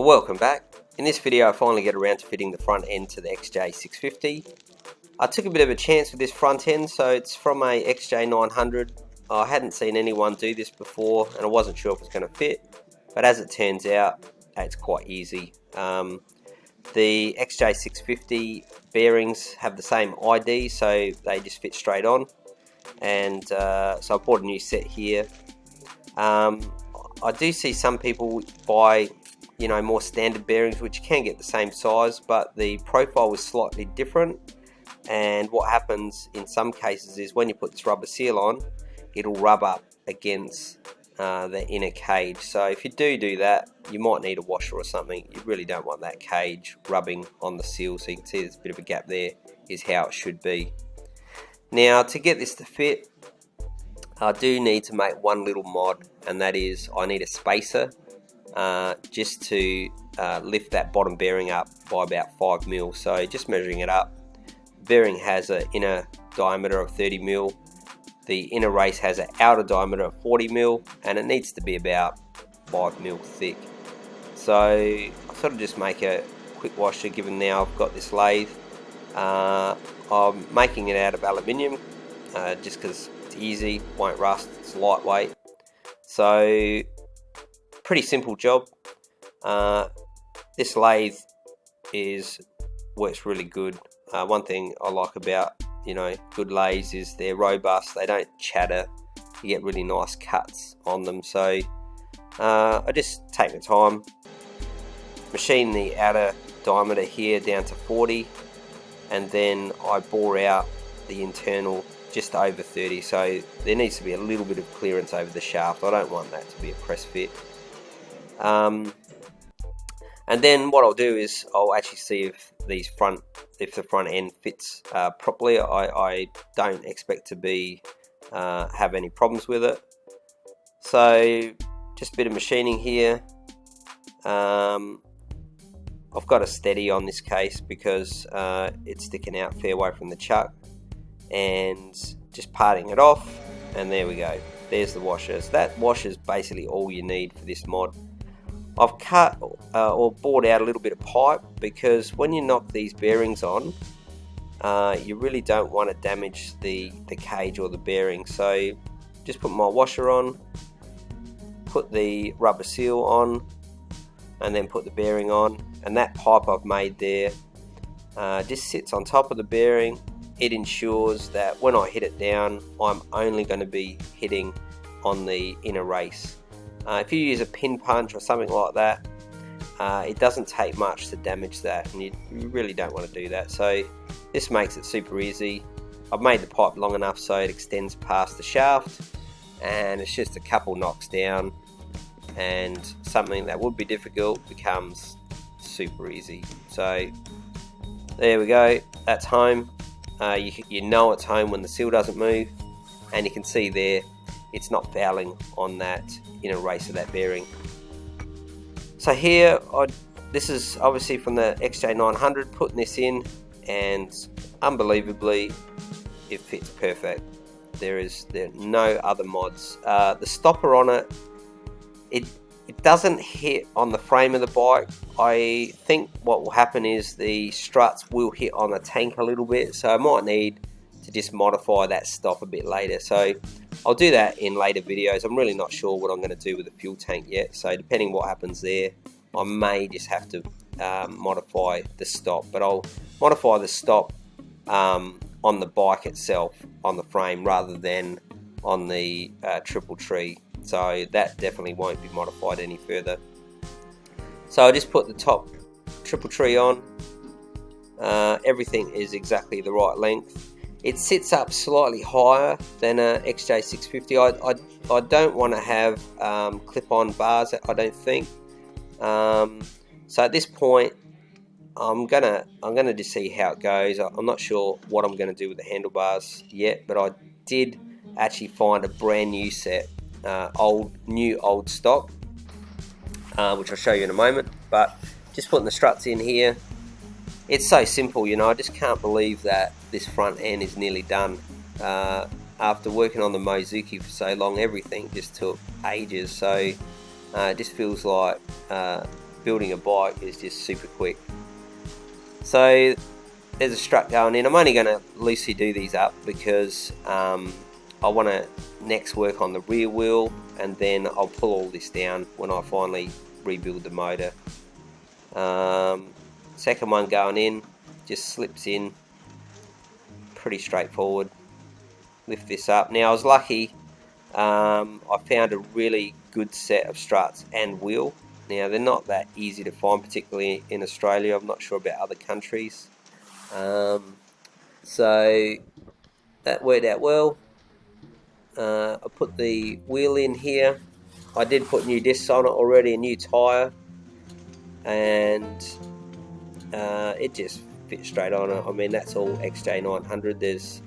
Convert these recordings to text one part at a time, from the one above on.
welcome back. In this video I finally get around to fitting the front end to the XJ650. I took a bit of a chance with this front end, so it's from a XJ900. I hadn't seen anyone do this before and I wasn't sure if it was going to fit, but as it turns out it's quite easy. The XJ650 bearings have the same ID, so they just fit straight on, and so I bought a new set here. I do see some people buy, you know, more standard bearings which can get the same size, but the profile is slightly different, and what happens in some cases is when you put this rubber seal on, it'll rub up against the inner cage. So if you do that, you might need a washer or something. You really don't want that cage rubbing on the seal. So you can see there's a bit of a gap there, is how it should be. Now to get this to fit, I do need to make one little mod, and that is I need a spacer just to lift that bottom bearing up by about 5 mil. So just measuring it up, the bearing has an inner diameter of 30 mil. The inner race has an outer diameter of 40 mil, and it needs to be about 5 mil thick. So I sort of just make a quick washer, given now I've got this lathe. I'm making it out of aluminium just because it's easy, won't rust, it's lightweight. So pretty simple job. This lathe works really good. One thing I like about, you know, good lathes is they're robust, they don't chatter, you get really nice cuts on them. So I just take the time, machine the outer diameter here down to 40, and then I bore out the internal just over 30, so there needs to be a little bit of clearance over the shaft. I don't want that to be a press fit. And then what I'll do is I'll actually see if the front end fits properly. I don't expect to have any problems with it. So just a bit of machining here. I've got a steady on this case because it's sticking out fair way from the chuck, and just parting it off, and there we go. There's the washers. That washer is basically all you need for this mod. I've cut or bored out a little bit of pipe, because when you knock these bearings on, you really don't want to damage the cage or the bearing. So just put my washer on, put the rubber seal on, and then put the bearing on, and that pipe I've made there just sits on top of the bearing. It ensures that when I hit it down, I'm only going to be hitting on the inner race. If you use a pin punch or something like that, it doesn't take much to damage that, and you really don't want to do that. So this makes it super easy. I've made the pipe long enough so it extends past the shaft, and it's just a couple knocks down, and something that would be difficult becomes super easy. So there we go, that's home. You know it's home when the seal doesn't move, and you can see there it's not fouling on that inner race of that bearing. So here, this is obviously from the XJ900, putting this in, and unbelievably it fits perfect. There are no other mods. The stopper on it doesn't hit on the frame of the bike. I think what will happen is the struts will hit on the tank a little bit, so I might need to just modify that stop a bit later. So I'll do that in later videos. I'm really not sure what I'm going to do with the fuel tank yet, so depending what happens there, I may just have to modify the stop. But I'll modify the stop on the bike itself, on the frame, rather than on the triple tree. So that definitely won't be modified any further. So I just put the top triple tree on. Everything is exactly the right length. It sits up slightly higher than a XJ650. I don't want to have clip-on bars, I don't think. So at this point, I'm gonna just see how it goes. I'm not sure what I'm gonna do with the handlebars yet, but I did actually find a brand new set, old stock, which I'll show you in a moment. But just putting the struts in here. It's so simple, you know. I just can't believe that this front end is nearly done. After working on the Mozuki for so long, everything just took ages. So it just feels like building a bike is just super quick. So there's a strut going in. I'm only going to loosely do these up because I want to next work on the rear wheel, and then I'll pull all this down when I finally rebuild the motor. Second one going in, just slips in, pretty straightforward. Lift this up. Now I was lucky, I found a really good set of struts and wheel. Now they're not that easy to find, particularly in Australia. I'm not sure about other countries. So that worked out well. I put the wheel in here. I did put new discs on it already, a new tyre, and it just fits straight on it. I mean, that's all XJ900. There's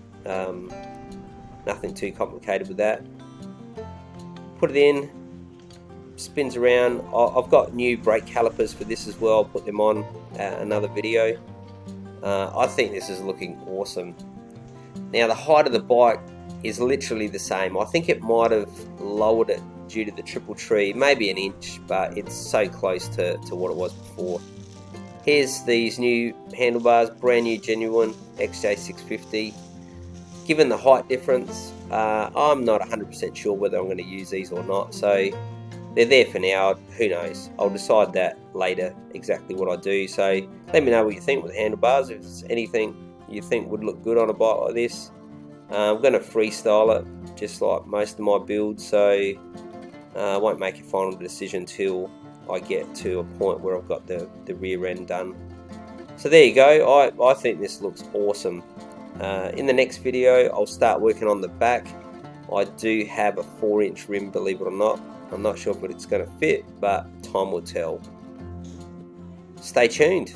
nothing too complicated with that. Put it in, spins around. I've got new brake calipers for this as well. I'll put them on another video. I think this is looking awesome. Now the height of the bike is literally the same. I think it might have lowered it due to the triple tree, maybe an inch, but it's so close to what it was before. Here's these new handlebars, brand new, genuine XJ650. Given the height difference, I'm not 100% sure whether I'm going to use these or not, so they're there for now. Who knows? I'll decide that later, exactly what I do. So let me know what you think with handlebars. If there's anything you think would look good on a bike like this. I'm going to freestyle it, just like most of my builds, so I won't make a final decision till I get to a point where I've got the rear end done. So there you go. I think this looks awesome. In the next video, I'll start working on the back. I do have a 4-inch rim, believe it or not. I'm not sure if it's going to fit, but time will tell. Stay tuned.